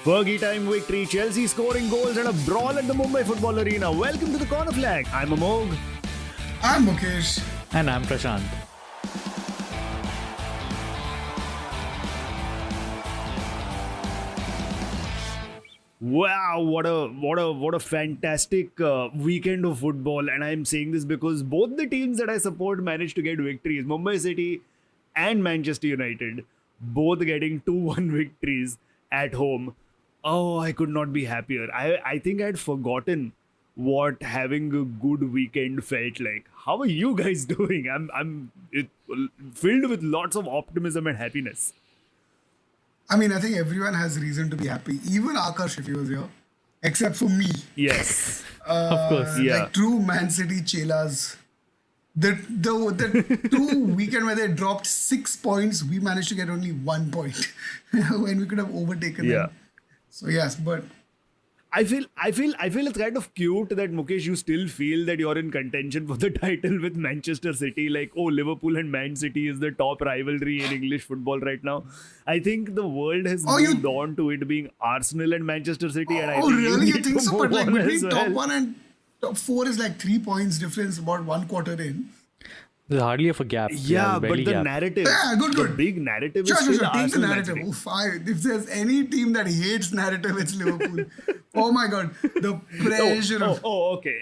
Fergie time victory, Chelsea scoring goals and a brawl at the Mumbai Football Arena. Welcome to the Corner Flag. I'm Amog. I'm Mukesh. And I'm Prashant. Wow, what a fantastic weekend of football. And I'm saying this because both the teams that I support managed to get victories. Mumbai City and Manchester United both getting 2-1 victories at home. Oh, I could not be happier. I think I had forgotten what having a good weekend felt like. How are you guys doing? I'm filled with lots of optimism and happiness. I mean, I think everyone has reason to be happy. Even Akash, if he was here. Except for me. Yes. Of course. Yeah. Like true Man City chelas. The two weekend where they dropped 6 points, we managed to get only 1 point. When we could have overtaken them. So yes, but I feel it's kind of cute that Mukesh, you still feel that you're in contention for the title with Manchester City. Like, oh, Liverpool and Man City is the top rivalry in English football right now. I think the world has moved on to it being Arsenal and Manchester City. And I think really? You need think to so? move But like on between as top well. 1 and top 4 is like 3 points difference about 1 quarter in. There's hardly of a gap. Yeah, but the gap. narrative, Yeah, good. the big narrative is Sure. still Take the Arsenal, narrative. actually. If there's any team that hates narrative, it's Liverpool. Oh my God. The pressure of... Okay.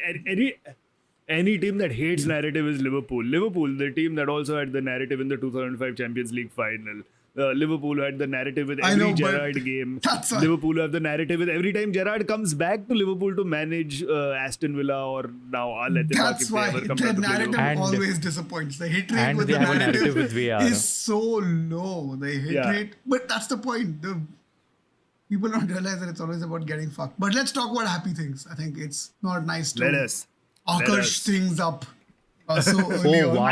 Any team that hates narrative is Liverpool. Liverpool, the team that also had the narrative in the 2005 Champions League final. Liverpool had the narrative with every Gerrard game. Liverpool have the narrative with every time Gerrard comes back to Liverpool to manage Aston Villa or now Al Ettifaq. That's why the narrative always disappoints. The hit rate with the narrative with VAR. is so low. The hit rate, but that's the point. People don't realize that it's always about getting fucked. But let's talk about happy things. I think it's not nice to Akash things up so early on. Wow.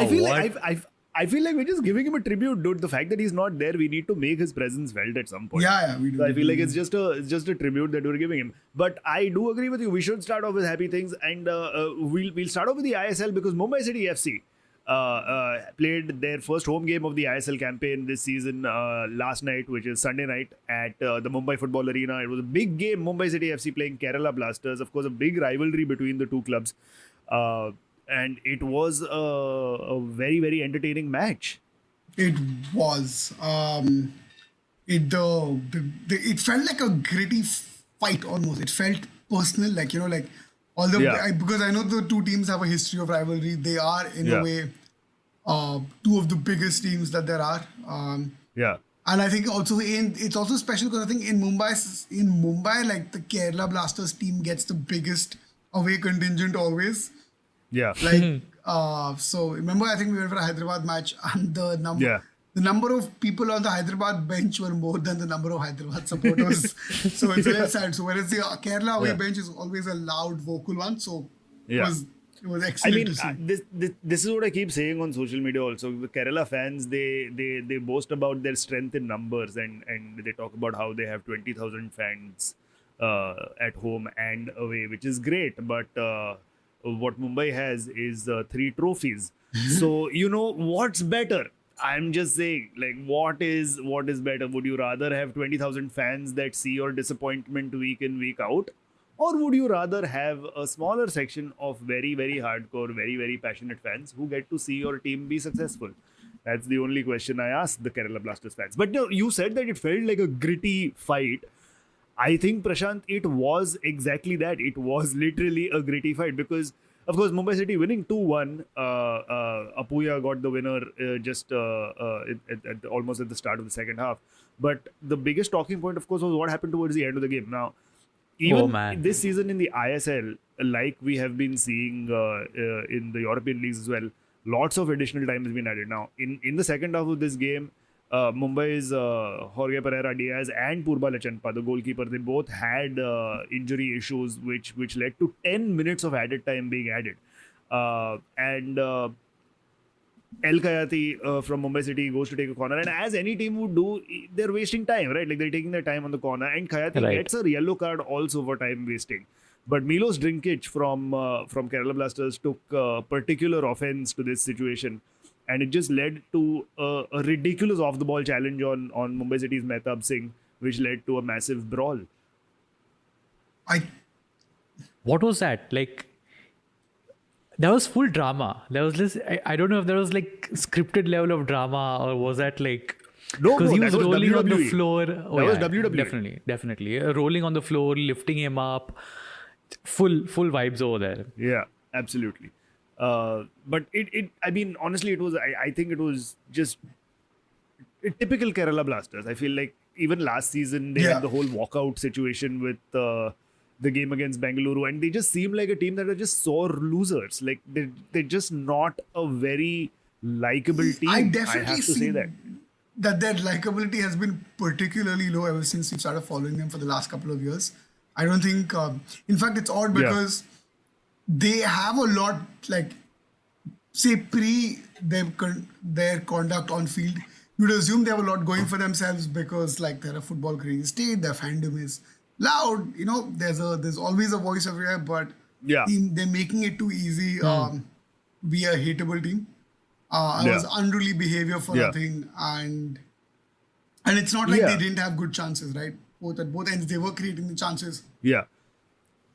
I feel like we're just giving him a tribute, dude. The fact that he's not there, we need to make his presence felt at some point. Yeah, we do. So I feel like it's just a tribute that we're giving him. But I do agree with you. We should start off with happy things, and we'll start off with the ISL because Mumbai City FC played their first home game of the ISL campaign this season last night, which is Sunday night at the Mumbai Football Arena. It was a big game. Mumbai City FC playing Kerala Blasters. Of course, a big rivalry between the two clubs. And it was a very, very entertaining match. It was. It felt like a gritty fight almost. It felt personal, because I know the two teams have a history of rivalry. They are in a way two of the biggest teams that there are. And I think also it's also special because I think in Mumbai, like the Kerala Blasters team gets the biggest away contingent always. Yeah. So remember, I think we went for a Hyderabad match and the number of people on the Hyderabad bench were more than the number of Hyderabad supporters. So it's very sad. So whereas the Kerala away bench is always a loud vocal one. So it was excellent to see. This is what I keep saying on social media also. The Kerala fans, they boast about their strength in numbers and they talk about how they have 20,000 fans at home and away, which is great. But what Mumbai has is 3 trophies. So, what's better? I'm just saying, like, what is better? Would you rather have 20,000 fans that see your disappointment week in, week out? Or would you rather have a smaller section of very, very hardcore, very, very passionate fans who get to see your team be successful? That's the only question I asked the Kerala Blasters fans. But you said that it felt like a gritty fight. I think, Prashant, it was exactly that. It was literally a gritty fight because, of course, Mumbai City winning 2-1. Apuya got the winner almost at the start of the second half. But the biggest talking point, of course, was what happened towards the end of the game. Now, even this season in the ISL, like we have been seeing in the European leagues as well, lots of additional time has been added. Now, in the second half of this game, Mumbai's Jorge Pereira Diaz and Purba Lachanpa, the goalkeeper, they both had injury issues which led to 10 minutes of added time being added. And El Kayati from Mumbai City goes to take a corner, and as any team would do, they're wasting time, right? Like they're taking their time on the corner, and Kayati gets a yellow card also for time wasting. But Milos Drincic from Kerala Blasters took particular offense to this situation. And it just led to a ridiculous off-the-ball challenge on Mumbai City's Mehtab Singh, which led to a massive brawl. I What was that? Like, there was full drama. There was this, I don't know if there was like scripted level of drama, or was that like, No, because he that was was rolling on the WWE. floor. Oh, That was yeah, WWE. definitely. Rolling on the floor, lifting him up. Full vibes over there. Yeah, absolutely. But I mean, honestly, it was, I think it was just a typical Kerala Blasters. I feel like even last season, they had the whole walkout situation with the game against Bengaluru, and they just seem like a team that are just sore losers. Like, they're just not a very likable team. I definitely have to see say that. that their likability has been particularly low ever since we started following them for the last couple of years. I don't think, in fact, it's odd because they have a lot, like, say, their conduct on field. You'd assume they have a lot going for themselves because, like, they're a football crazy state, their fandom is loud, you know, there's always a voice everywhere, but they're making it too easy. Be a hateable team. It was unruly behavior for nothing, and it's not like they didn't have good chances, right? At both ends, they were creating the chances. Yeah,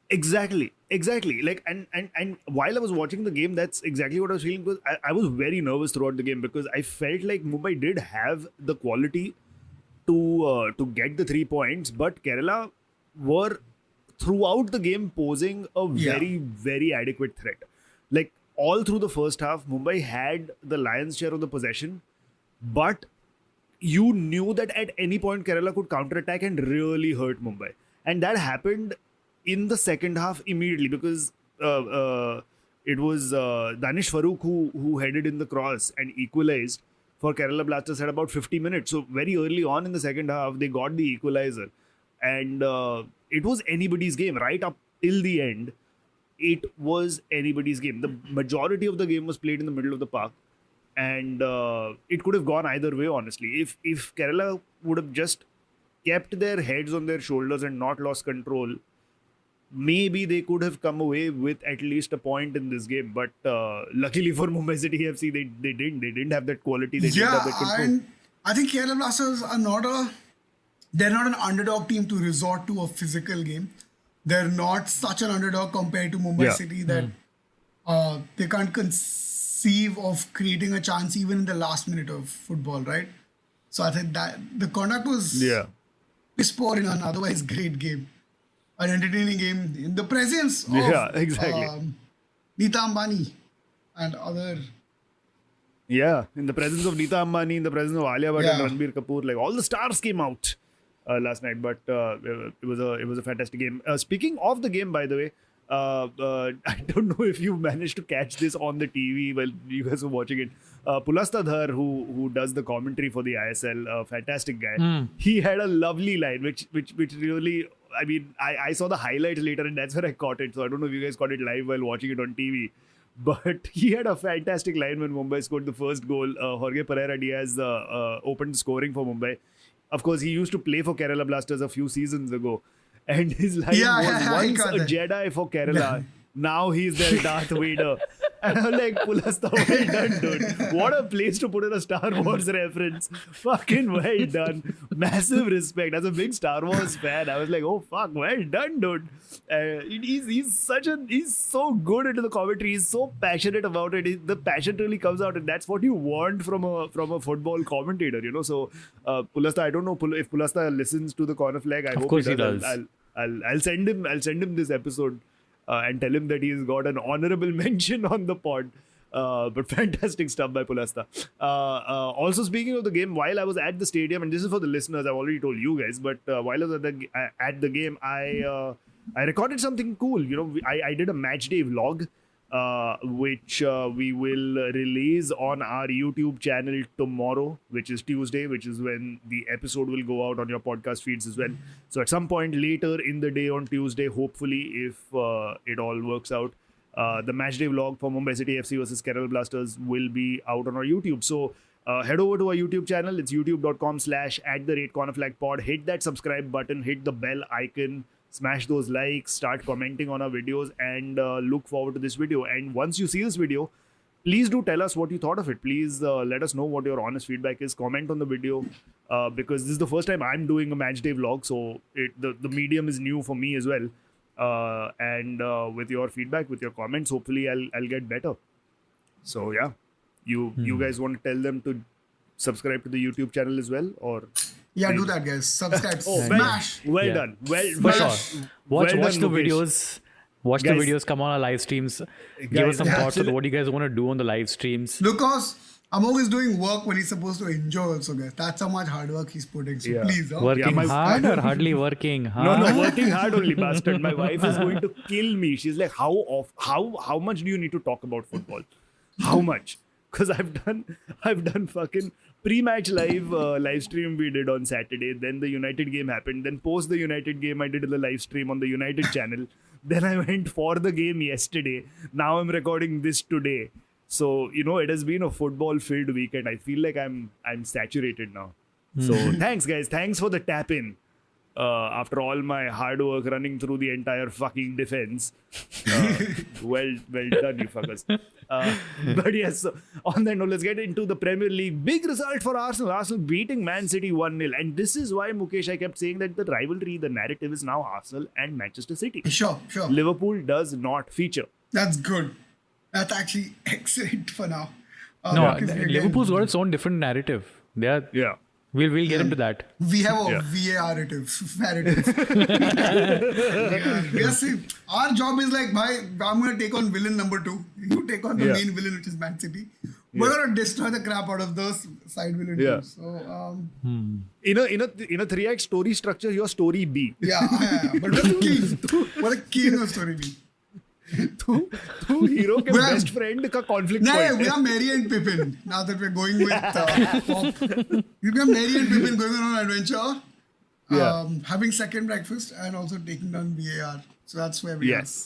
exactly. Like, and while I was watching the game, that's exactly what I was feeling, because I was very nervous throughout the game, because I felt like Mumbai did have the quality to get the 3 points, but Kerala were throughout the game posing a very, very adequate threat. Like, all through the first half, Mumbai had the lion's share of the possession, but you knew that at any point Kerala could counterattack and really hurt Mumbai. And that happened in the second half immediately, because it was Danish Farooq who headed in the cross and equalized for Kerala Blasters at about 50 minutes. So very early on in the second half, they got the equalizer. And it was anybody's game right up till the end. It was anybody's game. The majority of the game was played in the middle of the park. And it could have gone either way, honestly. If Kerala would have just kept their heads on their shoulders and not lost control, maybe they could have come away with at least a point in this game. But luckily for Mumbai City FC, they didn't. They didn't have that quality. They didn't have that control. And I think Kerala Blasters are they're not an underdog team to resort to a physical game. They're not such an underdog compared to Mumbai City that they can't conceive of creating a chance even in the last minute of football, right? So I think that the conduct was piss poor in an otherwise great game. An entertaining game in the presence of Nita Ambani and other. Yeah, in the presence of Nita Ambani, in the presence of Alia Bhatt and Ranbir Kapoor, like all the stars came out last night. But it was a fantastic game. Speaking of the game, by the way, I don't know if you managed to catch this on the TV while you guys were watching it. Pulasta Dhar, who does the commentary for the ISL, fantastic guy. He had a lovely line, which really, I mean, I saw the highlights later, and that's where I caught it. So I don't know if you guys caught it live while watching it on TV. But he had a fantastic line when Mumbai scored the first goal. Jorge Pereira Diaz opened scoring for Mumbai. Of course, he used to play for Kerala Blasters a few seasons ago. And his line was, once a Jedi for Kerala, now he's their Darth Vader. And I'm like, Pulasta, well done, dude. What a place to put in a Star Wars reference. Fucking well done. Massive respect. As a big Star Wars fan, I was like, oh fuck, well done, dude. He's so good into the commentary. He's so passionate about it. The passion really comes out, and that's what you want from a football commentator, you know. So Pulasta, I don't know if Pulasta listens to the Corner Flag. I hope he does. I'll send him this episode and tell him that he's got an honorable mention on the pod. But fantastic stuff by Pulasta. Also, speaking of the game, while I was at the stadium, and this is for the listeners, I've already told you guys, but while I was at the game, I recorded something cool. You know, I did a match day vlog, which we will release on our YouTube channel tomorrow, which is Tuesday, which is when the episode will go out on your podcast feeds as well. So at some point later in the day on Tuesday, hopefully, if it all works out, the matchday vlog for Mumbai City FC versus Kerala Blasters will be out on our YouTube. So head over to our YouTube channel. It's youtube.com/@cornerflagpod. Hit that subscribe button, hit the bell icon, smash those likes, start commenting on our videos, and look forward to this video. And once you see this video, please do tell us what you thought of it. Please let us know what your honest feedback is. Comment on the video because this is the first time I'm doing a match day vlog, so the medium is new for me as well. and with your feedback, with your comments, hopefully I'll get better. So yeah, you guys want to tell them to subscribe to the YouTube channel as well, or Yeah, do that, guys. Subscribe. Smash. well Yeah. done. Well, For well, sure. well Watch done, the Mukesh. videos. Watch Guys- the videos. Come on our live streams. Give Guys, us some thoughts on absolute- what you guys want to do on the live streams. Because Amog is doing work when he's supposed to enjoy also, guys. That's how much hard work he's putting. So Yeah. please, Working my- hard or hardly working? Huh? No, working hard only, bastard. My wife is going to kill me. She's like, how much do you need to talk about football? How much? Because I've done fucking pre-match live stream we did on Saturday. Then the United game happened. Then post the United game, I did the live stream on the United channel. Then I went for the game yesterday. Now I'm recording this today. So it has been a football-filled weekend. I feel like I'm saturated now. So thanks, guys. Thanks for the tap in. After all my hard work running through the entire fucking defense. Well done, you fuckers. But yes, so on that note, let's get into the Premier League. Big result for Arsenal. Arsenal beating Man City 1-0. And this is why, Mukesh, I kept saying that the rivalry, the narrative is now Arsenal and Manchester City. Sure. Liverpool does not feature. That's good. That's actually excellent for now. No, because we Liverpool's got its own different narrative. Yeah. We'll get into that. We have a Yeah. VAR-ative. We are saying, our job is like, I'm going to take on villain number 2. You take on the Yeah. main villain, which is Man City. We're going to destroy the crap out of those side villain Yeah. teams. So, In a 3-act story structure, your story B. yeah. But what a king of story be. तू hero के Well, best friend का conflict No, point we are Mary and Pippin. Now that we're going with pop. We are Mary and Pippin going on an adventure. Yeah. Having second breakfast and also taking down VAR. So that's where we Yes.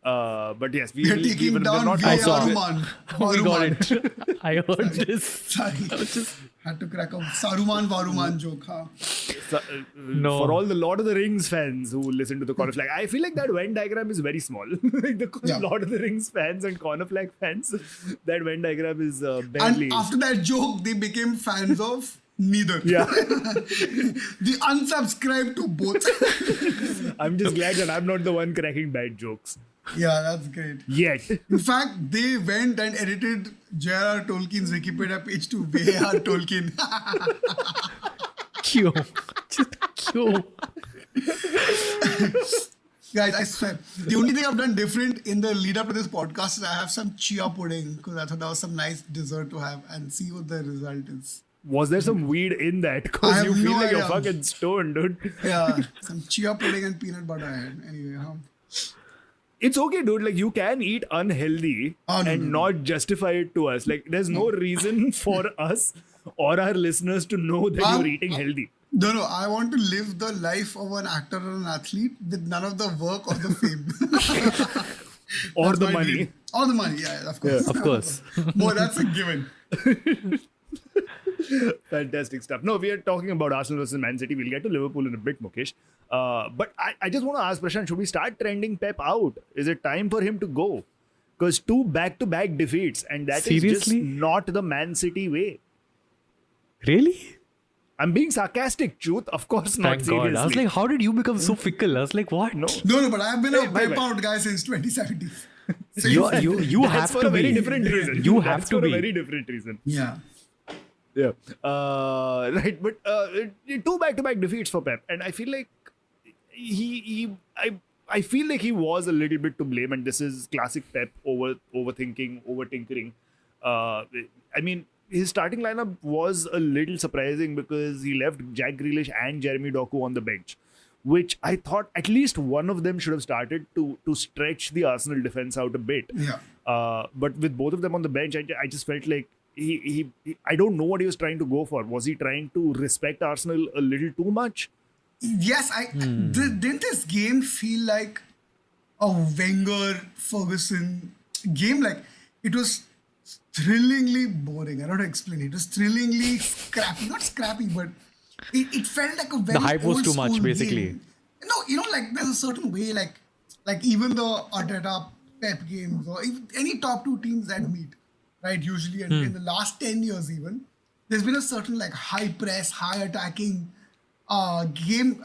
But yes, are. We are taking we're down not VAR. I saw it. Saruman. We got Varuman. it. I heard this. Sorry. Had to crack a Saruman Varuman joke. Huh? No. For all the Lord of the Rings fans who listen to the corner flag, I feel like that Venn diagram is very small. Like the Yeah. Lord of the Rings fans and corner flag fans, that Venn diagram is barely. And after that joke, they became fans of neither. Yeah, They unsubscribed to both. I'm just glad that I'm not the one cracking bad jokes Yeah, that's great. yet. In fact, they went and edited J.R.R. Tolkien's Wikipedia page to VAR Tolkien. Cue. Just cue. Guys, I swear, the only thing I've done different in the lead up to this podcast is I have some chia pudding because I thought that was some nice dessert to have and see what the result is. Was there some weed in that? I Because have you feel no like you're idea. fucking stoned, dude. Yeah, some chia pudding and peanut butter I had. Anyway, It's okay, dude. Like, you can eat unhealthy Oh, no, and no, not justify it to us. Like, there's no reason for us or our listeners to know that you're eating healthy. No, I want to live the life of an actor or an athlete with none of the work or the fame. Or That's the my money. dream. Or the money, yeah, of course. Of course. Boy, that's a given. Fantastic stuff. No, we are talking about Arsenal versus Man City. We'll get to Liverpool in a bit, Mukesh. But I just want to ask Prashant, should we start trending Pep out? Is it time for him to go? Because 2 back-to-back defeats, and that is Seriously? just not the Man City way. Really? I'm being sarcastic, Truth. Of course not. Thank God. Seriously. I was like, how did you become so fickle? I was like, what? No. No, but I've been a Wait, Pep wait. out guy since 2017. You That's have for to a very be. different reason. You have That's to for be. a very different reason. Yeah. Yeah. Right. But 2 back-to-back defeats for Pep, and I feel like I feel like he was a little bit to blame, and this is classic Pep overthinking, overtinkering. I mean, his starting lineup was a little surprising because he left Jack Grealish and Jeremy Doku on the bench, which I thought at least one of them should have started to stretch the Arsenal defense out a bit. Yeah. But with both of them on the bench, I just felt like he I don't know what he was trying to go for. Was he trying to respect Arsenal a little too much? Yes, didn't this game feel like a Wenger Ferguson game? Like it was thrillingly boring. I don't know how to explain it. It was thrillingly scrappy. Not scrappy, but it felt like a very The hype was old too much, school basically. game. No, like there's a certain way, like even the Arteta Pep games or even any top 2 teams that meet, right? Usually, and in the last 10 years even, there's been a certain like high press, high attacking game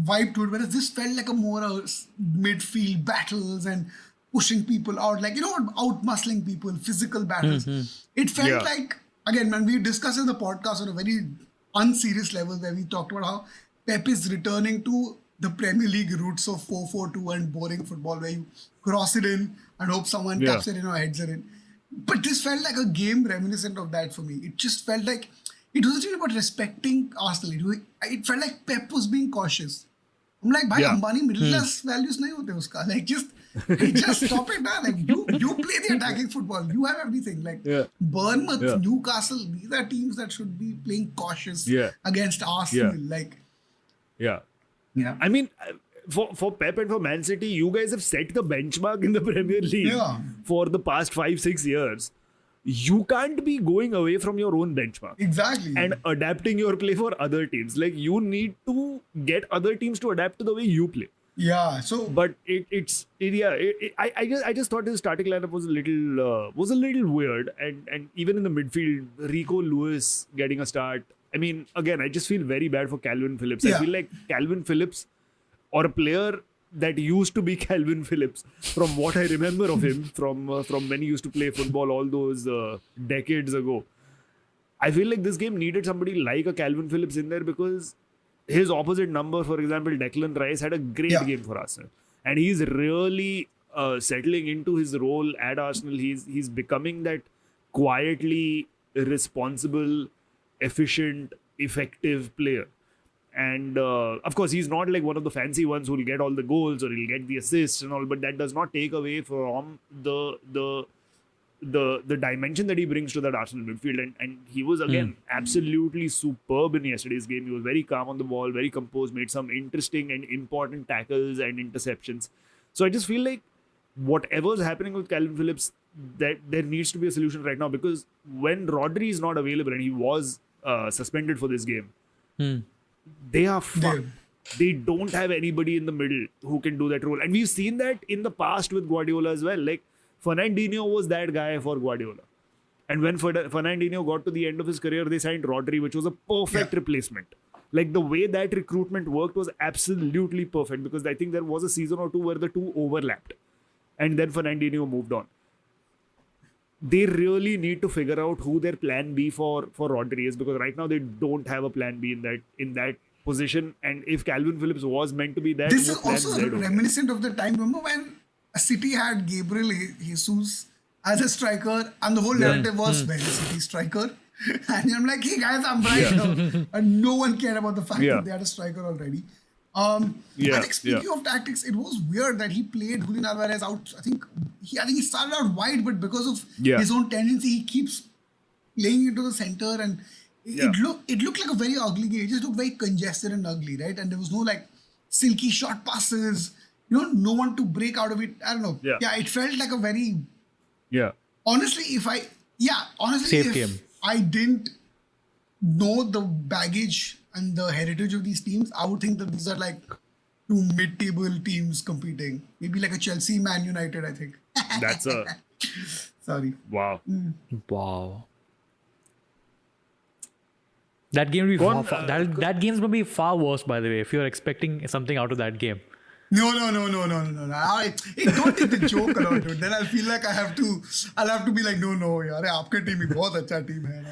vibe to it, whereas this felt like a more midfield battles and pushing people out, like, out muscling people, physical battles. It felt like, again, man, we discussed in the podcast on a very unserious level where we talked about how Pep is returning to the Premier League roots of 4-4-2 and boring football where you cross it in and hope someone taps it in or heads it in. But this felt like a game reminiscent of that for me. It just felt like it wasn't even about respecting Arsenal. It felt like Pep was being cautious. I'm like, bhai, Ambani middle class values nahi hote uska. Like, just stop it now. Like, you play the attacking football. You have everything. Like, Bournemouth, Newcastle, these are teams that should be playing cautious against Arsenal. Like, I mean, for Pep and for Man City, you guys have set the benchmark in the Premier League for the past 5-6 years. You can't be going away from your own benchmark. Exactly. And adapting your play for other teams. Like, you need to get other teams to adapt to the way you play. Yeah. So, but I just thought his starting lineup was a little weird, and even in the midfield, Rico Lewis getting a start. I mean, again, I just feel very bad for Calvin Phillips. I feel like Calvin Phillips, or a player that used to be Calvin Phillips, from what I remember of him, from when he used to play football all those decades ago. I feel like this game needed somebody like a Calvin Phillips in there, because his opposite number, for example, Declan Rice, had a great game for Arsenal. And he's really settling into his role at Arsenal. He's becoming that quietly responsible, efficient, effective player. And of course, he's not like one of the fancy ones who will get all the goals or he'll get the assists and all, but that does not take away from the dimension that he brings to that Arsenal midfield. And he was, again, absolutely superb in yesterday's game. He was very calm on the ball, very composed, made some interesting and important tackles and interceptions. So I just feel like whatever's happening with Calvin Phillips, that there needs to be a solution right now, because when Rodri is not available, and he was suspended for this game, they are fucked. They don't have anybody in the middle who can do that role. And we've seen that in the past with Guardiola as well. Like, Fernandinho was that guy for Guardiola. And when Fernandinho got to the end of his career, they signed Rodri, which was a perfect replacement. Like, the way that recruitment worked was absolutely perfect, because I think there was a season or two where the two overlapped. And then Fernandinho moved on. They really need to figure out who their plan B for Rodri is, because right now they don't have a plan B in that position. And if Calvin Phillips was meant to be that, this is also reminiscent of the time. Remember when City had Gabriel Jesus as a striker, and the whole narrative was, where is City striker? And I'm like, hey guys, I'm right now. And no one cared about the fact that they had a striker already. I think speaking of tactics, it was weird that he played Julian Alvarez out. I think he started out wide, but because of his own tendency, he keeps playing into the center, and it looked like a very ugly game. It just looked very congested and ugly, right? And there was no like silky short passes, no one to break out of it. I don't know. Yeah, it felt like a very honestly, if I didn't know the baggage and the heritage of these teams, I would think that these are like two mid-table teams competing. Maybe like a Chelsea, Man United, I think. That's a... Sorry. Wow. Wow. That game will be that game's going to be far worse, by the way, if you're expecting something out of that game. No. Don't take the joke around it. Then I'll feel like I'll have to be like, no, yaar, aapke team bhi bahut acha team hai.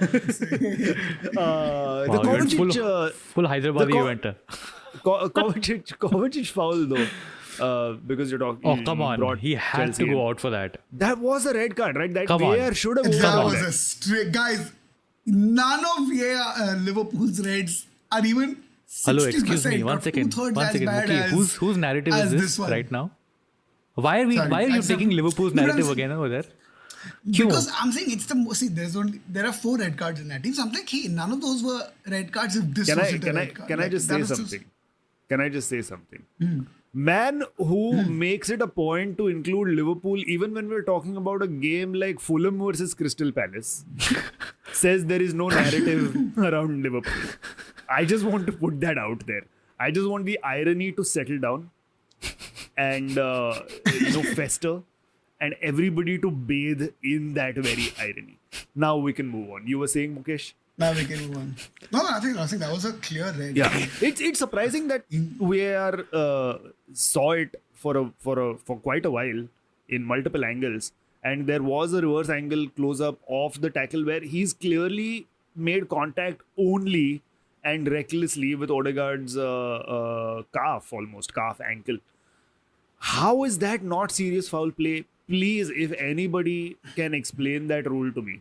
The Kovacic, full Hyderabadi event. Kovacic foul though, because you're talking. Oh, come on. He had Chelsea to go out for that. That was a red card, right? That VAR should have overruled that. Was a straight, guys, none of Liverpool's reds are even 60%. Hello, excuse me. One second. Okay, whose narrative is this right now? Why are you taking Liverpool's narrative again over there? Because I'm saying it's the most. See, there are 4 red cards in that team. So I'm like, hey, none of those were red cards. If this wasn't a red card. Can I just say something? Can I just say something? Man who makes it a point to include Liverpool, even when we're talking about a game like Fulham versus Crystal Palace, says there is no narrative around Liverpool. I just want to put that out there. I just want the irony to settle down and fester, and everybody to bathe in that very irony. Now we can move on. You were saying, Mukesh? Now we can move on. No, I think that was a clear red. Yeah, it's surprising that we saw it for quite a while in multiple angles, and there was a reverse angle close up of the tackle where he's clearly made contact only and recklessly with Odegaard's calf ankle. How is that not serious foul play? Please, if anybody can explain that rule to me,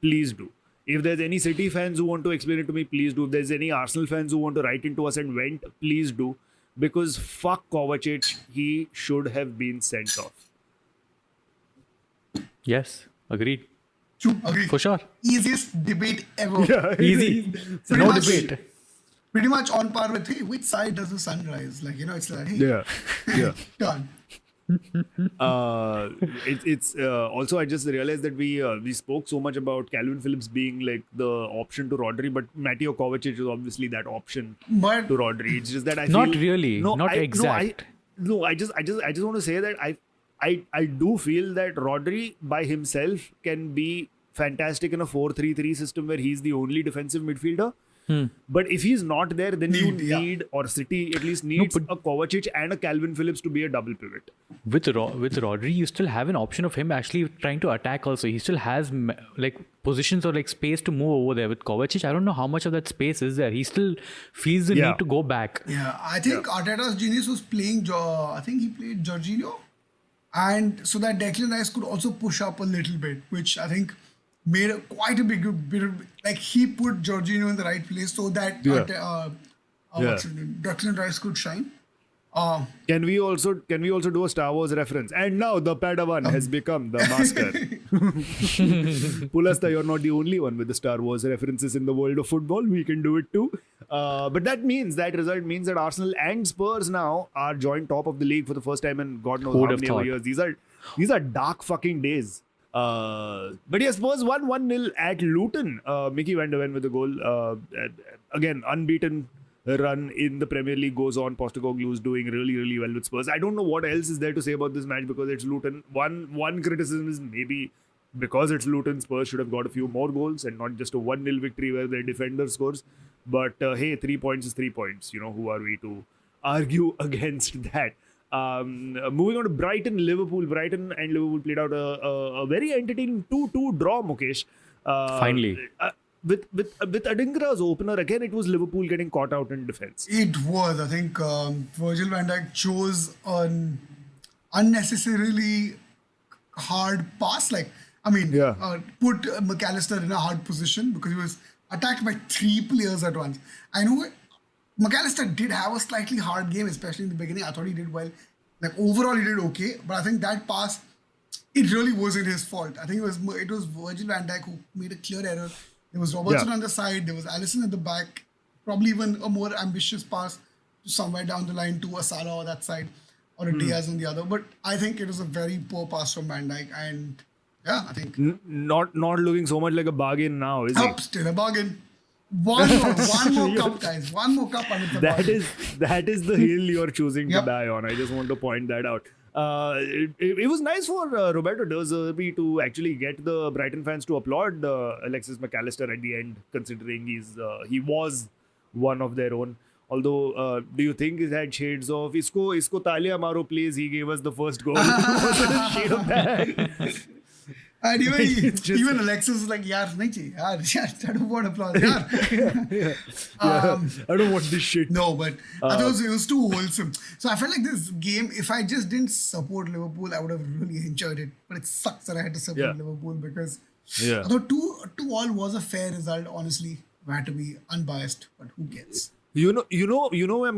please do. If there's any City fans who want to explain it to me, please do. If there's any Arsenal fans who want to write into us and vent, please do. Because fuck Kovacic, he should have been sent off. Yes, agreed. True, agreed. For sure. Easiest debate ever. Yeah, Easy. No debate. Pretty much on par with, hey, which side does the sun rise? Like, it's like, hey, yeah. done. It's also, I just realized that we spoke so much about Calvin Phillips being like the option to Rodri, but Mateo Kovacic is obviously that option But to Rodri. It's just that I feel Not really. Not exact. I just want to say that I do feel that Rodri by himself can be fantastic in a 4-3-3 system where he's the only defensive midfielder. But if he's not there, then you need, or City at least needs, a Kovacic and a Calvin Phillips to be a double pivot. With Rodri, you still have an option of him actually trying to attack also. He still has like positions or like space to move over there. With Kovacic, I don't know how much of that space is there. He still feels the need to go back. Yeah, I think Arteta's genius was playing, I think he played Jorginho. And so that Declan Rice could also push up a little bit, which I think made quite a big bit of, like, he put Jorginho in the right place so that Declan Rice could shine. Can we also do a Star Wars reference? And now the Padawan has become the master. Pulasta, you're not the only one with the Star Wars references in the world of football. We can do it too. But that result means that Arsenal and Spurs now are joint top of the league for the first time in God knows how many years. These are dark fucking days. But yes, Spurs won 1-0 at Luton. Mickey van der Ven with a goal. Again, unbeaten run in the Premier League goes on. Postecoglou is doing really, really well with Spurs. I don't know what else is there to say about this match because it's Luton. One criticism is maybe because it's Luton, Spurs should have got a few more goals and not just a 1-0 victory where their defender scores. But hey, 3 points is 3 points. Who are we to argue against that? Moving on to Brighton-Liverpool. Brighton and Liverpool played out a very entertaining 2-2 draw, Mukesh. Finally. With Adingra's opener, again, it was Liverpool getting caught out in defense. It was. I think Virgil van Dijk chose an unnecessarily hard pass. Put McAllister in a hard position because he was attacked by 3 players at once. I know McAllister did have a slightly hard game, especially in the beginning. I thought he did well. Like, overall, he did okay. But I think that pass, it really wasn't his fault. I think it was Virgil van Dijk who made a clear error. There was Robertson on the side. There was Alisson at the back. Probably even a more ambitious pass to somewhere down the line to a Salah or that side, or a Diaz on the other. But I think it was a very poor pass from Van Dijk. And yeah, I think not looking so much like a bargain now, is it? Still a bargain. One more cup, guys. One more cup. That is the hill you're choosing to die on. I just want to point that out. It was nice for Roberto De Zerbi to actually get the Brighton fans to applaud Alexis McAllister at the end, considering he was one of their own. Although, do you think it had shades of Isko Talia Maro plays? He gave us the first goal. Was it a shade of that? And even Alexis was like, yaar, nahi chahiye. I don't want applause. I don't want this shit. No, but I thought it was too wholesome. So I felt like this game, if I just didn't support Liverpool, I would have really enjoyed it. But it sucks that I had to support Liverpool because I thought 2-2 was a fair result, honestly. I had to be unbiased, but who cares? I'm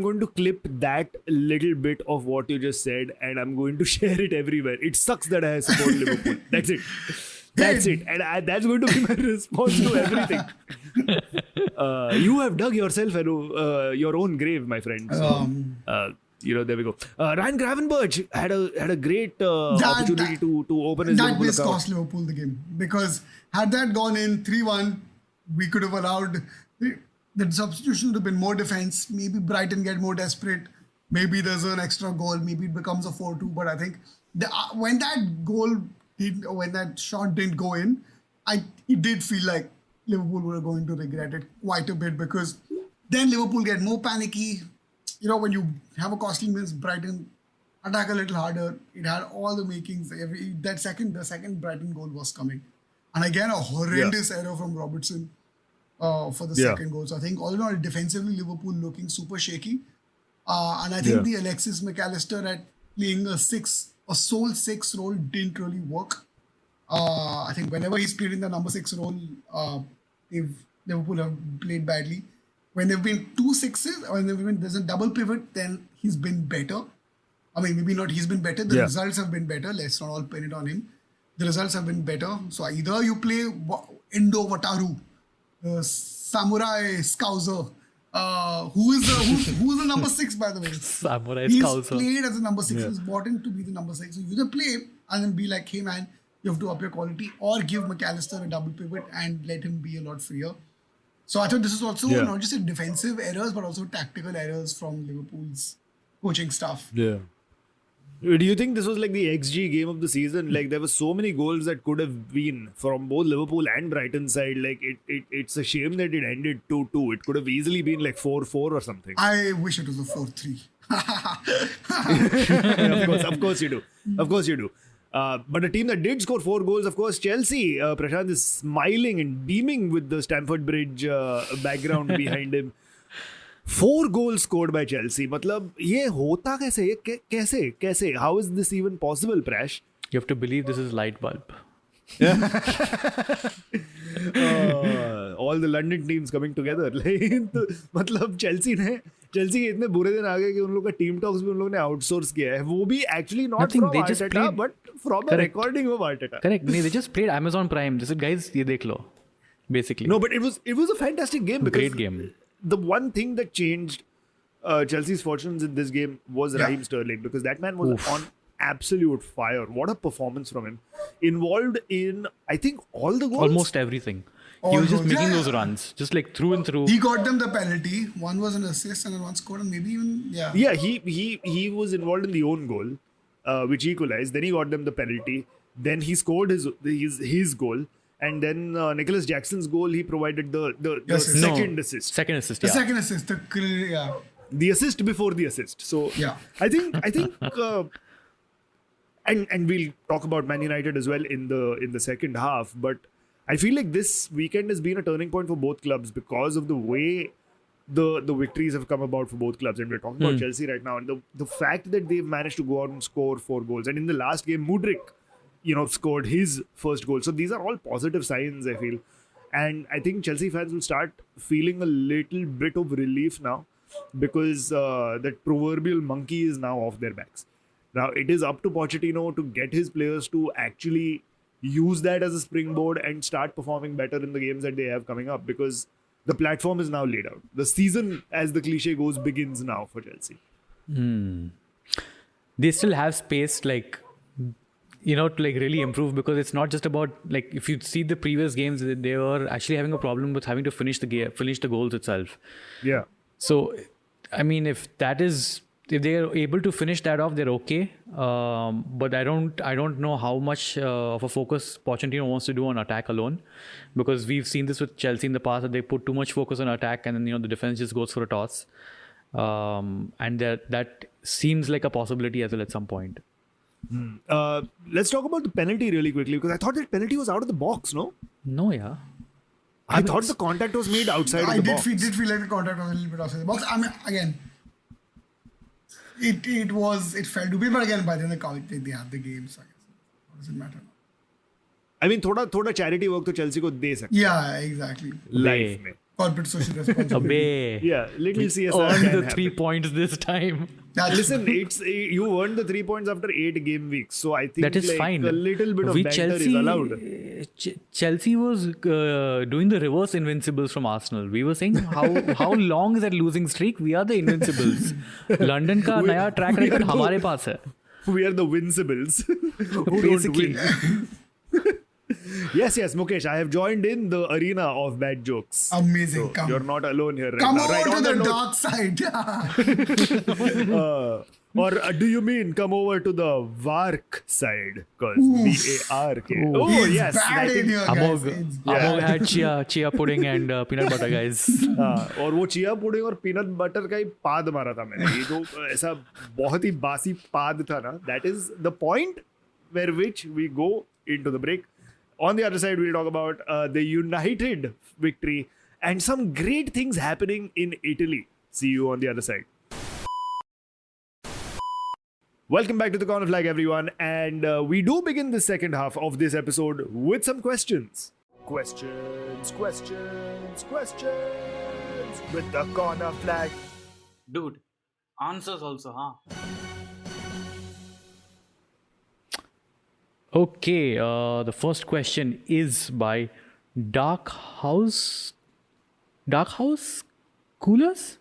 going to clip that little bit of what you just said and I'm going to share it everywhere. It sucks that I support Liverpool. That's it. That's it. And that's going to be my response to everything. You have dug yourself your own grave, my friend. So, there we go. Ryan Gravenberch had a great opportunity to open his Liverpool account. That cost Liverpool the game. Because had that gone in 3-1, we could have allowed... The substitution would have been more defense. Maybe Brighton get more desperate. Maybe there's an extra goal. Maybe it becomes a 4-2. But I think when that shot didn't go in, it did feel like Liverpool were going to regret it quite a bit, because then Liverpool get more panicky. You know, when you have a costly miss, Brighton attack a little harder. It had all the makings. The second Brighton goal was coming. And again, a horrendous error from Robertson for the second goal. So I think all in all, defensively, Liverpool looking super shaky. And I think the Alexis McAllister at playing a sole 6 role didn't really work. I think whenever he's played in the number 6 role, Liverpool have played badly. When there have been 2 6s, or when there's a double pivot, then he's been better. I mean, maybe not he's been better. The results have been better. Let's not all pin it on him. The results have been better. So either you play Endo Wataru, the samurai scouser, who's the number 6, by the way. Samurai He's scouser. played as a number 6. He's bought in to be the number 6. So you either play and then be like, hey man, you have to up your quality, or give McAllister a double pivot and let him be a lot freer. So I thought this is also not just defensive errors, but also tactical errors from Liverpool's coaching staff. Yeah. Do you think this was like the XG game of the season? Like, there were so many goals that could have been from both Liverpool and Brighton side. Like, it's a shame that it ended 2-2. It could have easily been like 4-4 or something. I wish it was a 4-3. Of course you do. Of course you do. But a team that did score 4 goals, of course, Chelsea. Prashant is smiling and beaming with the Stamford Bridge background behind him. 4 goals scored by Chelsea. मतलब ये होता कैसे? ये कैसे? How is this even possible, Prash? You have to believe this is light bulb. All the London teams coming together. मतलब Chelsea के इतने बुरे दिन आ गए कि उन लोग का टीम टॉक्स भी उन लोगों ने आउटसोर्स किया है. वो भी actually not Nothing, from they just Arteta, played- but from a recording of Arteta. Correct. They just played Amazon Prime. They said, guys, ये देख लो. Basically. No, but it was a fantastic game. Because Great game. The one thing that changed Chelsea's fortunes in this game was Raheem Sterling, because that man was on absolute fire. What a performance from him. Involved in, I think, all the goals. Almost everything. He was just making those runs, just like through and through. He got them the penalty. One was an assist and then one scored, and maybe even Yeah, he was involved in the own goal, which equalized. Then he got them the penalty. Then he scored his goal. And then Nicholas Jackson's goal, he provided the second assist. Second assist, the yeah. second assist. The assist before the assist. So I think and we'll talk about Man United as well in the second half. But I feel like this weekend has been a turning point for both clubs because of the way the victories have come about for both clubs. And we're talking about Chelsea right now, and the fact that they've managed to go out and score 4 goals. And in the last game, Mudryk, scored his first goal. So these are all positive signs, I feel. And I think Chelsea fans will start feeling a little bit of relief now, because that proverbial monkey is now off their backs. Now, it is up to Pochettino to get his players to actually use that as a springboard and start performing better in the games that they have coming up, because the platform is now laid out. The season, as the cliche goes, begins now for Chelsea. They still have space, to really improve, because it's not just about, if you see the previous games, they were actually having a problem with having to finish the goals itself. Yeah. So, I mean, if they are able to finish that off, they're okay. But I don't know how much of a focus Pochettino wants to do on attack alone, because we've seen this with Chelsea in the past, that they put too much focus on attack and then the defense just goes for a toss. And that seems like a possibility as well at some point. Let's talk about the penalty really quickly, because I thought that penalty was out of the box, no? No, yeah. I thought the contact was made outside of the box. I did feel like the contact was a little bit outside the box. I mean, again, it felt to be, but again, by then they have the game, so I guess it doesn't matter. I mean, thoda charity work to Chelsea ko de sakte. Yeah, exactly. Life mein. Corporate social responsibility. Yeah, little CSR Earned can the happen. 3 points this time. Listen, you earned the 3 points after 8 game weeks, so I think That is fine. A little bit of banter is allowed. Chelsea was doing the reverse invincibles from Arsenal. We were saying, how long is that losing streak? We are the invincibles. London का नया track record हमारे पास है. We are the Vincibles. Basically. Yes, Mukesh, I have joined in the arena of bad jokes. Amazing. So you're not alone here right come now. over Right, to the dark side. Or do you mean come over to the Vark side? Because VARK. Oh, It's yes. bad in here, guys. Amog, It's Amog had chia pudding and peanut butter, guys. और वो chia pudding और peanut butter का ही पाद मारा था मैंने. ये जो ऐसा बहुत ही बासी पाद था ना. That is the point where which we go into the break. On the other side, we'll talk about the United victory and some great things happening in Italy. See you on the other side. Welcome back to the Corner Flag, everyone. And we do begin the second half of this episode with some questions. Questions with the Corner Flag. Dude, answers also, huh? Okay, the first question is by Dark House Coolers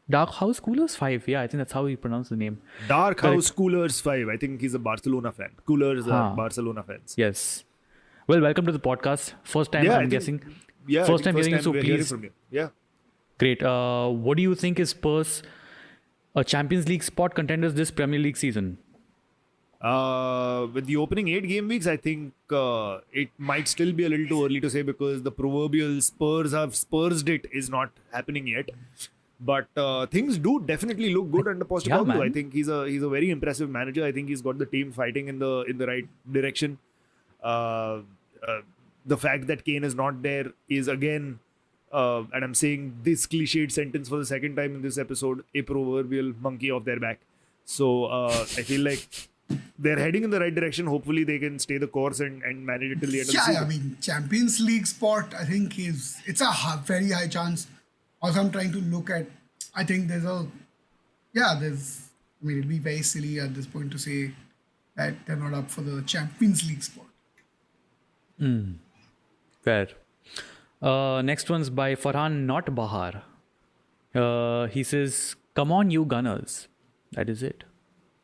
5. Yeah, I think that's how you pronounce the name. Dark House Coolers 5. I think he's a Barcelona fan. Coolers are Barcelona fans. Yes. Well, welcome to the podcast. First time, I'm guessing. Yeah, First time hearing you, so we're hearing please. from you. Yeah. Great. What do you think is Spurs a Champions League spot contenders this Premier League season? With the opening 8 game weeks, I think it might still be a little too early to say because the proverbial Spurs have Spursed it is not happening yet. But things do definitely look good under Postecoglou. man. I think he's a very impressive manager. I think he's got the team fighting in the right direction. The fact that Kane is not there is again, and I'm saying this cliched sentence for the second time in this episode, a proverbial monkey off their back. So I feel like they're heading in the right direction. Hopefully they can stay the course and manage it till the end of the season. Yeah, I mean, Champions League spot, I think it's a very high chance. Also, I'm trying to look at, I think it'd be very silly at this point to say that they're not up for the Champions League spot. Fair. Next one's by Farhan, not Bahar. He says, "Come on, you Gunners." That is it.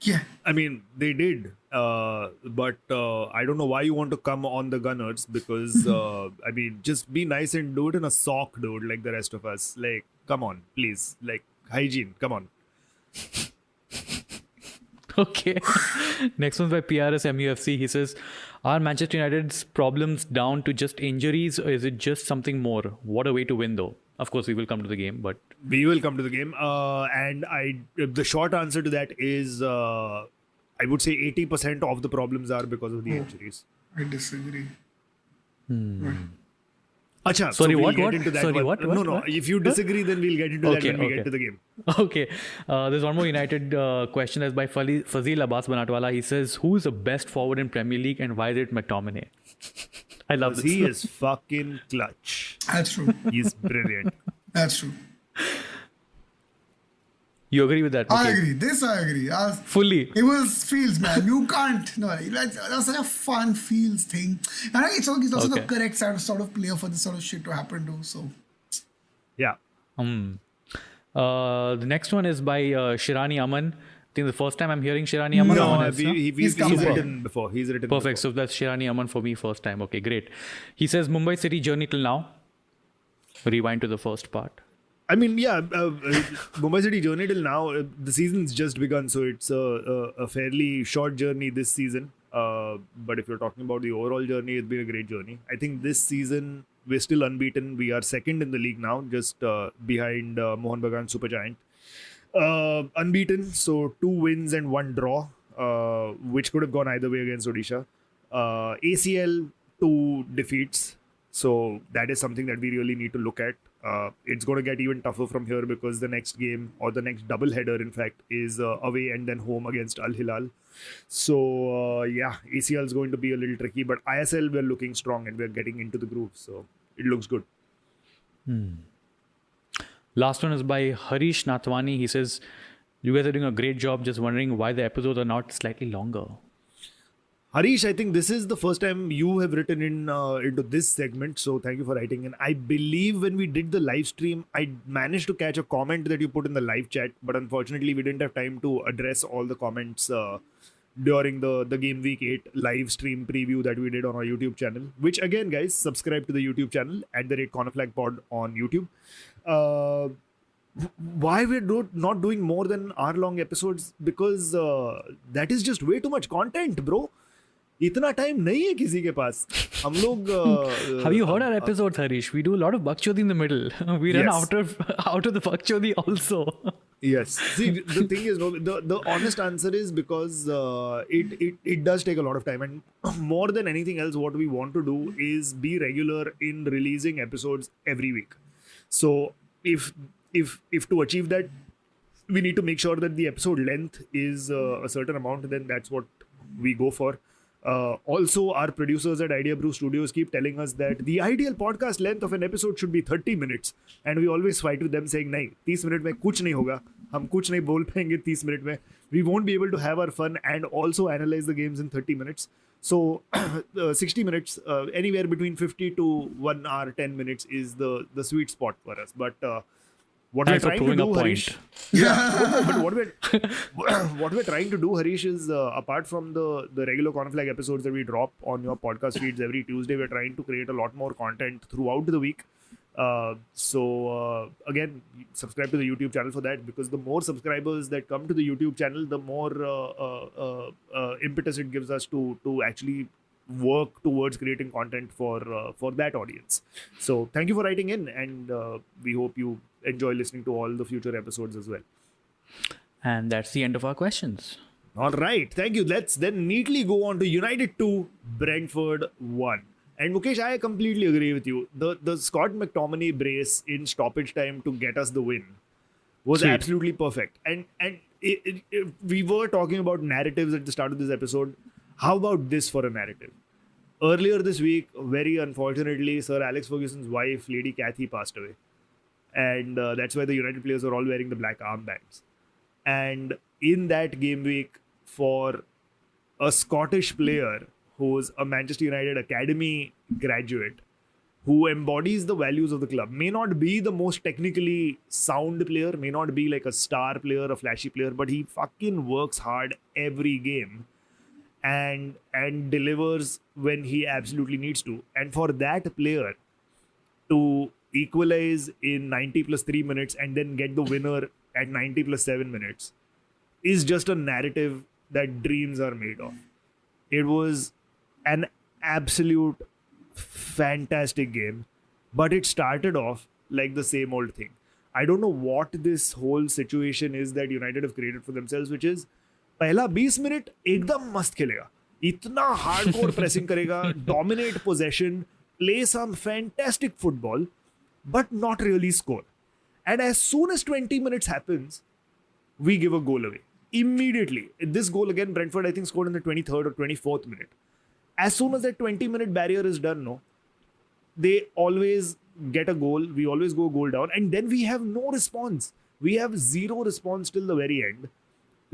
Yeah. I mean, they did. But I don't know why you want to come on the Gunners because, I mean, just be nice and do it in a sock, dude, like the rest of us. Like, come on, please. Like, hygiene, come on. Okay. Next one's by PRS MUFC. He says, "Are Manchester United's problems down to just injuries or is it just something more? What a way to win, though." Of course, we will come to the game, but... We will come to the game. And the short answer to that is, I would say 80% of the problems are because of the injuries. I disagree. Acha, Sorry, so we'll what? get into that. Sorry, what? No. If you disagree, then we'll get into that when we get to the game. Okay. There's one more United question that's by Fazil Abbas Banatwala. He says, "Who is the best forward in Premier League and why is it McTominay?" I love this. He is fucking clutch. That's true. He's brilliant. That's true. You agree with that? I Okay. agree. This I agree. Fully. It was Fields, man. You can't. No, that's such a fun Fields thing. And he's also the correct sort of player for this sort of shit to happen to. So, Yeah. The next one is by Shirani Aman. I think the first time I'm hearing Shirani Aman. No, He's he's written before. He's written perfect. before. So that's Shirani Aman for me first time. Okay, great. He says, "Mumbai City journey till now." Rewind to the first part. I mean, yeah, Mumbai City journey till now, the season's just begun, so it's a fairly short journey this season. But if you're talking about the overall journey, it's been a great journey. I think this season, we're still unbeaten. We are second in the league now, just behind Mohan Bagan Supergiant. Unbeaten, so 2 wins and 1 draw, which could have gone either way against Odisha. ACL, 2 defeats. So that is something that we really need to look at. It's going to get even tougher from here because the next game or the next double header, in fact, is away and then home against Al Hilal. So ACL is going to be a little tricky, but ISL we're looking strong and we're getting into the groove. So it looks good. Last one is by Harish Nathwani. He says, "You guys are doing a great job. Just wondering why the episodes are not slightly longer." Harish, I think this is the first time you have written into this segment, so thank you for writing in. I believe when we did the live stream, I managed to catch a comment that you put in the live chat, but unfortunately we didn't have time to address all the comments during the Game Week 8 live stream preview that we did on our YouTube channel, which again, guys, subscribe to the YouTube channel at @CornerFlagPod on YouTube. Why we're not doing more than hour-long episodes? Because that is just way too much content, bro. इतना time नहीं है किसी के पास. हम लोग Have you heard our episodes, Harish? We do a lot of bakchodi in the middle. We run out of the bakchodi also. Yes. See, the thing is, the honest answer is because it does take a lot of time, and more than anything else, what we want to do is be regular in releasing episodes every week. So if to achieve that, we need to make sure that the episode length is a certain amount. Then that's what we go for. Also, our producers at Idea Brew Studios keep telling us that the ideal podcast length of an episode should be 30 minutes. And we always fight with them saying, nahi, 30 minutes mein kuch nahi hoga. Hum kuch nahi bol payenge 30 minutes mein. We won't be able to have our fun and also analyze the games in 30 minutes. So, 60 minutes, anywhere between 50 to 1 hour, 10 minutes is the sweet spot for us. But what we're trying to do, Harish, but what we're trying to do, Harish, is apart from the regular Corner Flag episodes that we drop on your podcast feeds every Tuesday, we're trying to create a lot more content throughout the week. So again, subscribe to the YouTube channel for that, because the more subscribers that come to the YouTube channel, the more impetus it gives us to actually work towards creating content for that audience. So thank you for writing in, and we hope you enjoy listening to all the future episodes as well. And that's the end of our questions. All right, thank you. Let's then neatly go on to United 2, Brentford 1. And Mukesh, I completely agree with you. The Scott McTominay brace in stoppage time to get us the win was absolutely perfect. And we were talking about narratives at the start of this episode. How about this for a narrative? Earlier this week, very unfortunately, Sir Alex Ferguson's wife, Lady Cathy, passed away. And that's why the United players were all wearing the black armbands. And in that game week, for a Scottish player who's a Manchester United Academy graduate, who embodies the values of the club, may not be the most technically sound player, may not be like a star player, a flashy player, but he fucking works hard every game and delivers when he absolutely needs to. And for that player to equalize in 90 plus 3 minutes and then get the winner at 90 plus 7 minutes is just a narrative that dreams are made of. It was an absolute fantastic game, but it started off like the same old thing. I don't know what this whole situation is that United have created for themselves, which is पहला 20 minute एकदम मस्त खेलेगा, इतना hardcore pressing करेगा, dominate possession, play some fantastic football, but not really score. And as soon as 20 minutes happens, we give a goal away. Immediately. This goal again, Brentford, I think, scored in the 23rd or 24th minute. As soon as that 20-minute barrier is done, they always get a goal. We always go goal down. And then we have no response. We have zero response till the very end.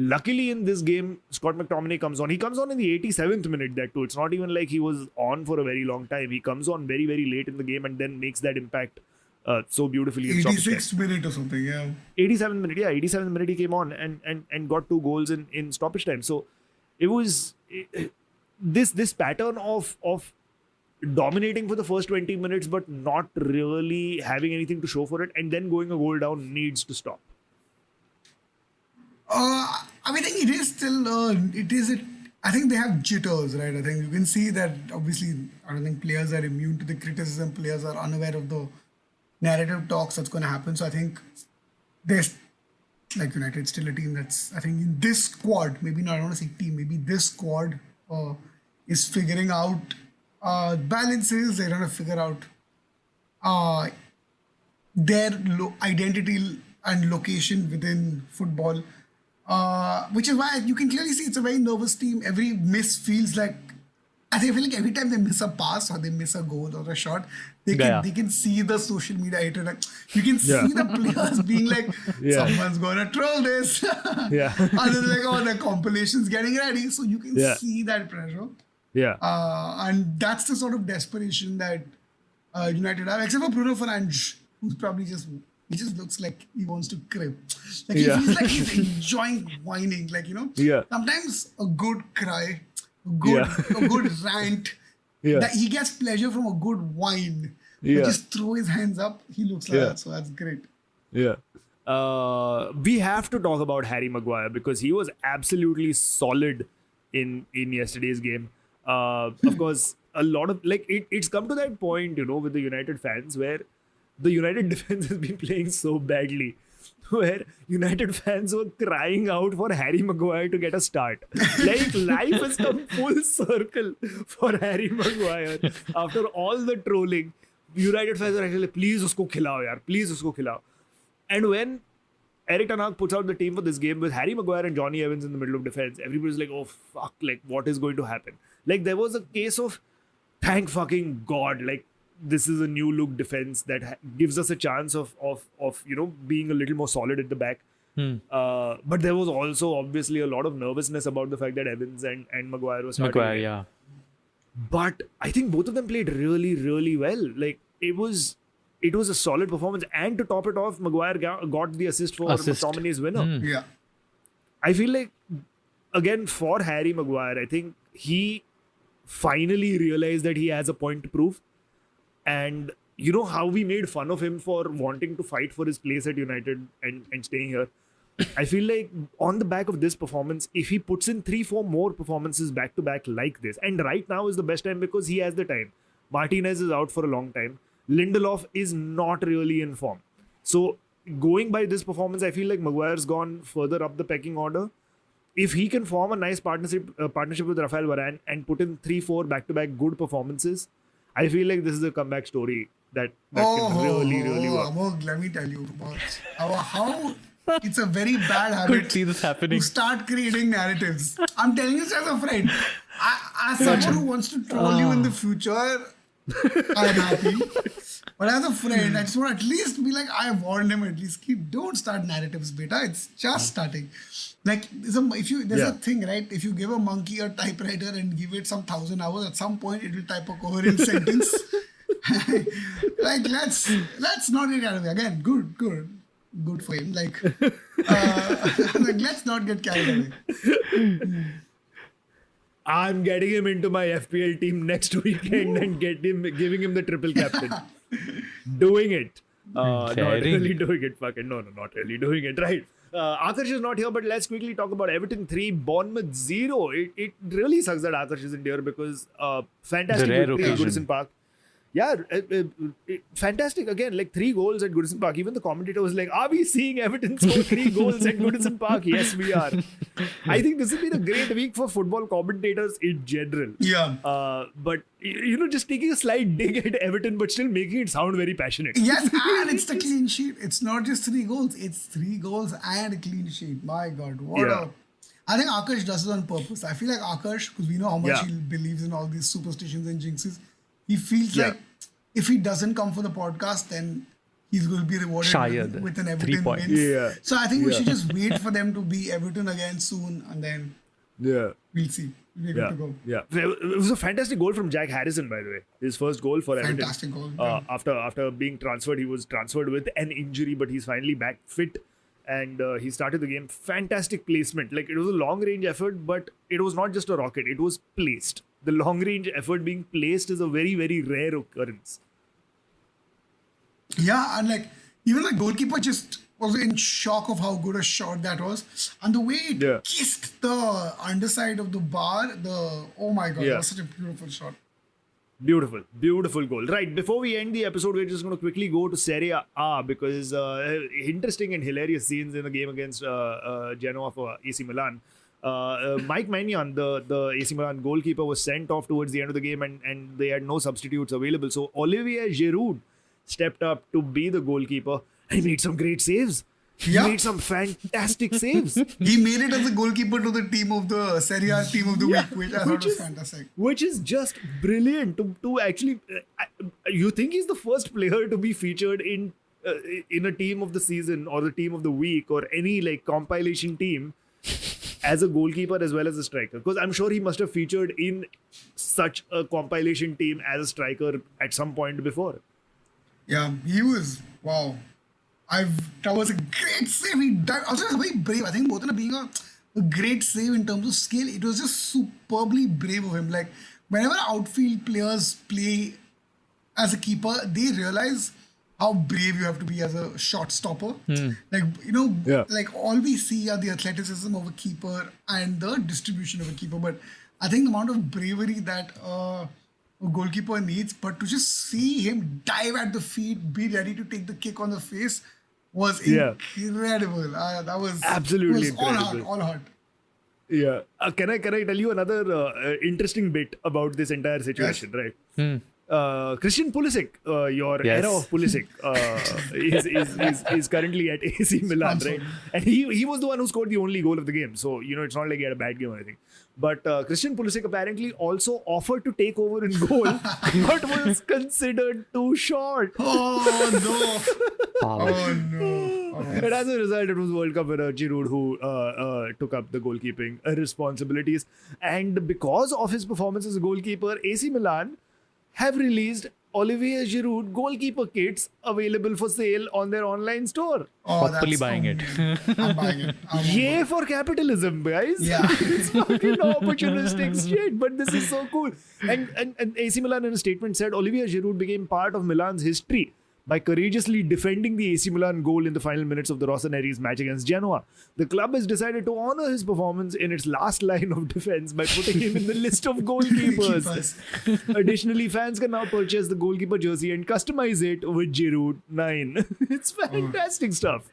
Luckily, in this game, Scott McTominay comes on. He comes on in the 87th minute, that too. It's not even like he was on for a very long time. He comes on very, very late in the game and then makes that impact so beautifully. 86th minute or something, yeah. 87th minute, yeah. 87th minute he came on and got 2 goals in stoppage time. So it was this pattern of dominating for the first 20 minutes but not really having anything to show for it and then going a goal down needs to stop. I mean, I think it is still, I think they have jitters, right? I think you can see that obviously, I don't think players are immune to the criticism. Players are unaware of the narrative talks that's going to happen. So I think there's, like, United still a team that's, I think in this squad, maybe not, I don't want to say team, maybe this squad is figuring out balances. They're going to figure out their identity and location within football. Which is why you can clearly see it's a very nervous team. Every miss feels like, I feel like every time they miss a pass or they miss a goal or a shot, they can see the social media hatred. Like, you can see the players being like, someone's gonna troll this. And then like, oh, the compilation's getting ready. So you can see that pressure. And that's the sort of desperation that United have, except for Bruno Fernandes, who's probably just he just looks like he wants to crib. Like he feels like he's enjoying whining. Like, sometimes a good cry, a good rant, that he gets pleasure from a good whine. He just throw his hands up. He looks like that. So that's great. Yeah. We have to talk about Harry Maguire because he was absolutely solid in yesterday's game. Of course, a lot of it's come to that point, with the United fans where the United defense has been playing so badly, where United fans were crying out for Harry Maguire to get a start. Like, life has come full circle for Harry Maguire after all the trolling. United fans are actually like, please usko khilao yaar, please usko khilao. And when Eric Ten Hag puts out the team for this game with Harry Maguire and Johnny Evans in the middle of defense, everybody's like, oh fuck, like what is going to happen? Like there was a case of thank fucking God, like this is a new look defense that gives us a chance of being a little more solid at the back. But there was also obviously a lot of nervousness about the fact that Evans and Maguire was starting. Maguire, yeah. But I think both of them played really, really well. Like it was a solid performance, and to top it off, Maguire got the assist for McTominay's winner. Yeah, I feel like again for Harry Maguire, I think he finally realized that he has a point to prove. And you know how we made fun of him for wanting to fight for his place at United and staying here. I feel like on the back of this performance, if he puts in 3-4 more performances back to back like this, and right now is the best time because he has the time. Martinez is out for a long time. Lindelof is not really in form. So going by this performance, I feel like Maguire's gone further up the pecking order. If he can form a nice partnership with Rafael Varane and put in 3-4 back-to-back good performances, I feel like this is a comeback story that can really work. Amog, let me tell you about how it's a very bad habit Could see this happening. to start creating narratives. I'm telling you this as a friend. As someone who wants to troll you in the future, I'm happy. But as a friend, I just want to at least be like, I warned him at least. Don't start narratives, beta. It's just starting. Like, there's a thing, right? If you give a monkey a typewriter and give it some 1,000 hours, at some point it will type a coherent sentence. Like, let's not get carried away. Again, good for him. Like, let's not get carried away. I'm getting him into my FPL team next weekend and giving him the triple captain. Doing it. Not really doing it. No, not really doing it. Right. Akash is not here, but let's quickly talk about Everton 3, Bournemouth 0. It really sucks that Akash isn't here because fantastic victory at Goodison Park. Yeah, fantastic. Again, like 3 goals at Goodison Park. Even the commentator was like, are we seeing Everton score 3 goals at Goodison Park? Yes, we are. I think this has been a great week for football commentators in general. Yeah. But, just taking a slight dig at Everton, but still making it sound very passionate. Yes, and it's the clean sheet. It's not just 3 goals. It's 3 goals and a clean sheet. My God, I think Akash does it on purpose. I feel like Akash, because we know how much he believes in all these superstitions and jinxes, he feels like if he doesn't come for the podcast, then he's going to be rewarded with an Everton win. Yeah. So I think we should just wait for them to be Everton again soon, and then we'll see. We're good to go. Yeah. It was a fantastic goal from Jack Harrison, by the way. His first goal for Everton. Fantastic goal. After being transferred, he was transferred with an injury, but he's finally back fit. And he started the game. Fantastic placement. Like, it was a long-range effort, but it was not just a rocket. It was placed. The long-range effort being placed is a very, very rare occurrence. Yeah, and even the goalkeeper just was in shock of how good a shot that was. And the way it kissed the underside of the bar, oh my God, that was such a beautiful shot. Beautiful goal. Right, before we end the episode, we're just going to quickly go to Serie A because interesting and hilarious scenes in the game against Genoa for AC Milan. Mike Maignan, the AC Milan goalkeeper, was sent off towards the end of the game and they had no substitutes available. So Olivier Giroud stepped up to be the goalkeeper and he made some great saves. He made some fantastic saves. He made it as a goalkeeper to the team of the Serie A team of the week, which I thought was fantastic. Which is just brilliant to actually... you think he's the first player to be featured in a team of the season or the team of the week or any compilation team as a goalkeeper as well as a striker? Because I'm sure he must have featured in such a compilation team as a striker at some point before. Yeah, he was... Wow. That was a great save. He died. Also, it was very brave. I think both of them being a great save in terms of skill. It was just superbly brave of him. Like, whenever outfield players play as a keeper, they realize how brave you have to be as a shot stopper. Like, like all we see are the athleticism of a keeper and the distribution of a keeper. But I think the amount of bravery that a goalkeeper needs, but to just see him dive at the feet, be ready to take the kick on the face was incredible. That was absolutely incredible. All heart. Yeah. Can I tell you another interesting bit about this entire situation, right? Christian Pulisic, your era of Pulisic, is currently at AC Milan, right? And he was the one who scored the only goal of the game. So, it's not like he had a bad game or anything. But Christian Pulisic apparently also offered to take over in goal, but was considered too short. Oh, no. Oh, no. And as a result, it was World Cup winner Giroud who took up the goalkeeping responsibilities. And because of his performance as a goalkeeper, AC Milan have released Olivier Giroud goalkeeper kits available for sale on their online store. Hopefully buying it. I'm buying it. Yay for capitalism, guys. Yeah. It's fucking opportunistic shit, but this is so cool. And AC Milan in a statement said Olivier Giroud became part of Milan's history by courageously defending the AC Milan goal in the final minutes of the Rossoneri's match against Genoa. The club has decided to honour his performance in its last line of defence by putting him in the list of goalkeepers. Additionally, fans can now purchase the goalkeeper jersey and customize it with Giroud 9. It's fantastic stuff.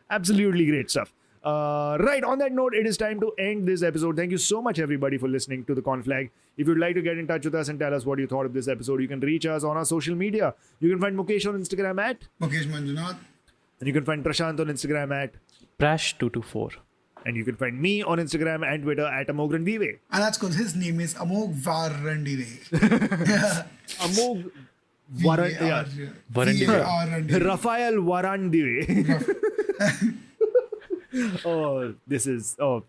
Absolutely great stuff. Right, on that note, it is time to end this episode. Thank you so much, everybody, for listening to the Conflag. If you'd like to get in touch with us and tell us what you thought of this episode, you can reach us on our social media. You can find Mukesh on Instagram at Mukesh Manjunath. And you can find Prashant on Instagram at Prash224. And you can find me on Instagram and Twitter at Amograndive. And that's because his name is Amog Varandive. Amog Varandive. Rafael Varandive. The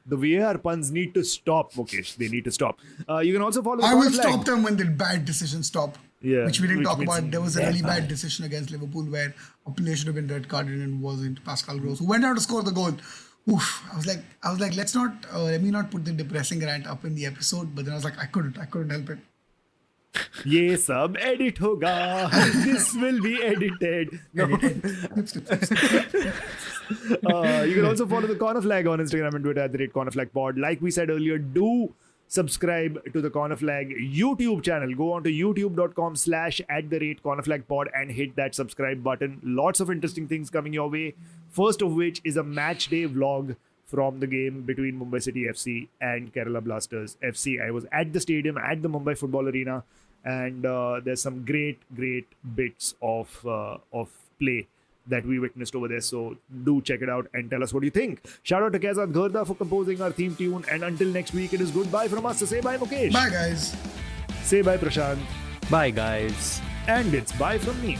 VAR puns need to stop, Mukesh. They need to stop. You can also follow. I will stop them when the bad decisions stop. Yeah, which we didn't talk about. There was a really bad decision against Liverpool where a player should have been red carded and wasn't. Pascal Gross, who went out to score the goal. Oof! I was like, let's not. Let me not put the depressing rant up in the episode. But then I was like, I couldn't help it. ये सब edit होगा. This will be edited. No. You can also follow the Corner Flag on Instagram and Twitter at @CornerFlagPod. Like we said earlier, do subscribe to the Corner Flag YouTube channel. Go on to youtube.com/@CornerFlagPod and hit that subscribe button. Lots of interesting things coming your way. First of which is a match day vlog from the game between Mumbai City FC and Kerala Blasters FC. I was at the stadium at the Mumbai Football Arena, and there's some great bits of play that we witnessed over there. So do check it out and tell us what you think. Shout out to Kezad Gharda for composing our theme tune. And until next week, it is goodbye from us. So say bye, Mukesh. Bye, guys. Say bye, Prashant. Bye, guys. And it's bye from me.